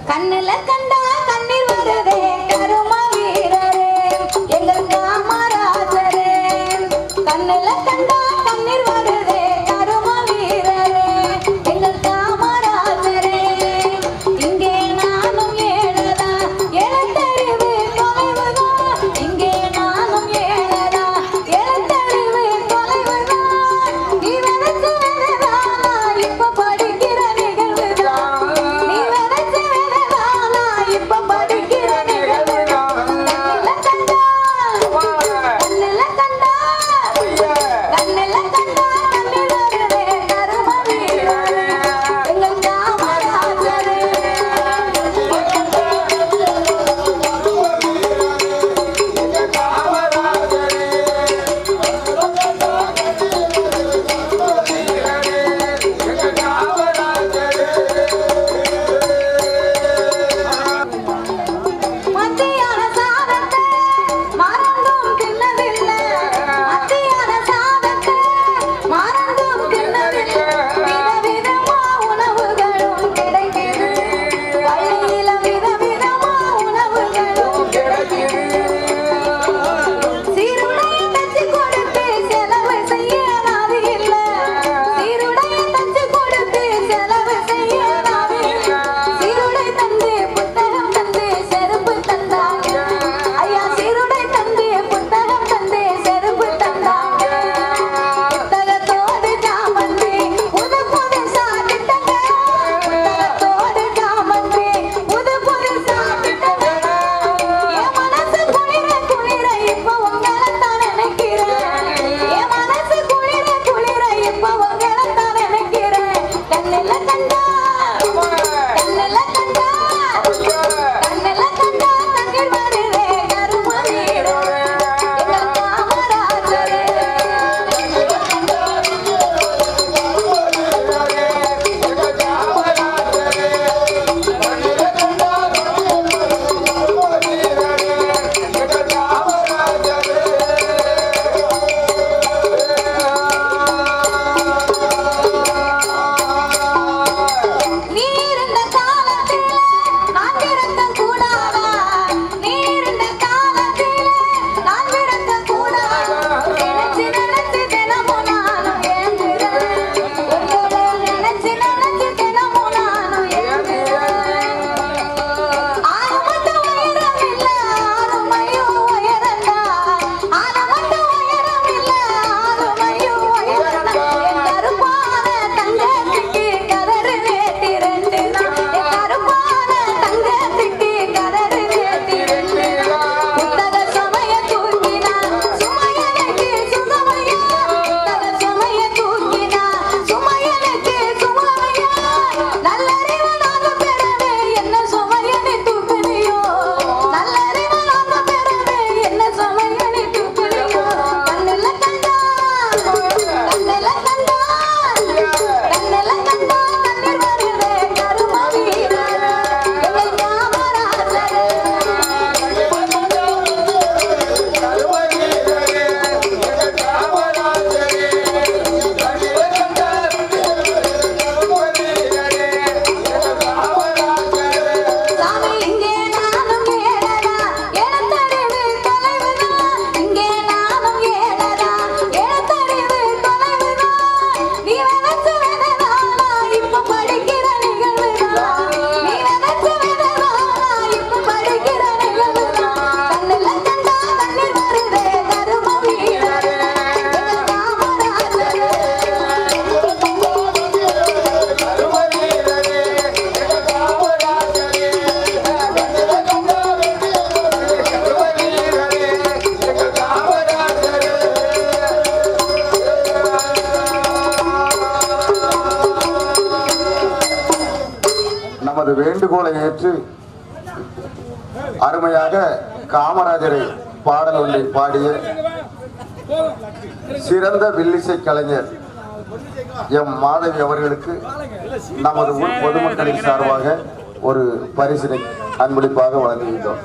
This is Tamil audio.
கண்ணுல கண்டா கண்ணீர் வருதே கரும வீரரே எங்கள் காமராஜரே கண்ணுல கண்டா கண்ணீர் வருதே கரும வீரரே எங்கள் காமராஜரே இங்கே நானும் ஏழதா எழுத்தறிவு தொலைவுதான் இங்கே நானும் ஏழதா எழுத்தறிவு தொலைவுதான் நீ விதைச்சு விதைதானா இப்ப படிக்கிற நிகழ்வுதான் நீ விதைச்சு விதைதானா இப்ப படிக்கிற நிகழ்வுதான் கண்ணுல கண்டா கண்ணுல கண்டா கண்ணில் வருதே கரும வீரரே எங்கள் காமராஜரே மத்தியான சாதத்தை மறந்தும் தின்னதில்லை மத்தியான சாதத்தை மறந்தும் தின்னதில்லை விதவிதமா உணவுகளும் கிடைக்குது பள்ளியில விதவிதமா உணவுகளும் கிடைக்குது சீருடைய தச்சு கொடுத்து செலவு செய்ய நாதி இல்லை சீருடைய தச்சு கொடுத்து செலவு செய்ய நாதி இல்லை சீருடை தந்து புத்தகம் தந்து செருப்பு தந்தாங்க ஐயா சீருடை தந்து புத்தகம் தந்து செருப்பு தந்தாங்க புத்தகத்தோடு ஜாமந்து புது புதுசா திட்டங்க புத்தகத்தோடு ஜாமந்து புது புதுசா திட்டங்க என் மனசு குளிர குளிர இப்ப உங்களைத்தான் நினைக்கிறேன் என் மனசு குளிர குளிர இப்ப உங்களைத்தான் நினைக்கிறேன் கண்ணுல கண்டா கண்ணுல கண்டா கண்ணுல கண்டா கண்ணீர் வருதே கரும வீரரே எங்கள் காமராஜரே நீருண்ட காலத்தில நான் பிறக்க கூடாதா நீருண்ட காலத்தில நான் பிறக்க கூடாதா நினைச்சு நினைச்சு தினமும் நானும் ஏங்குறேன் உங்களை நினைச்சு நினைச்சு தினமும் நானும் ஏங்குறேன் ஆறு மட்டும் உயரம் இல்ல ஆறுமையும் உயரண்டா ஆறு மட்டும் உயரம் இல்ல ஆறுமையும் உயரண்டா என் கருப்பான தங்கத்துக்கு கதறு நேத்தி ரெண்டு நாள் என் கருப்பான தங்கத்துக்கு கதறு நேத்தி ரெண்டு நாள் புத்தக சமய தூக்கினா சுமையனுக்கு சுகமையா புத்தக சமய தூக்கினா சுமையனுக்கு சுகமையா நல்லறிவு நாங்க பெறவே என்ன சுமையனை தூக்குனியோ நல்லறிவு நாங்க பெறவே என்ன சுமையனை தூக்குனியோ கண்ணுல கண்டா கண்ணுல கண்டா கண்ணுல கண்டா கண்ணீர் வருதே கரும வீரரே எங்கள் காமராஜரே சாமி இங்கே நானும் ஏழதா எழுத்தறிவு தொலைவுதான் இங்கே நானும் ஏழதா எழுத்தறிவு தொலைவுதான் நீ விதைச்சு விதைதானா இப்ப படிக்கிற நிகழ்வுதான் நீ விதைச்சு விதைதானா இப்ப படிக்கிற நிகழ்வுதான் கண்ணுல கண்டா கண்ணீர் வருதே கரும வீரரே எங்கள் காமராஜரே நமது வேண்டுகோளை ஏற்று அருமையாக காமராஜரை பாடல் ஒன்றை பாடிய சிறந்த வில்லிசை கலைஞர் எம் மாதவி அவர்களுக்கு நமது ஊர் பொதுமக்களின் சார்பாக ஒரு பரிசினை அன்பளிப்பாக வழங்குகின்றோம்.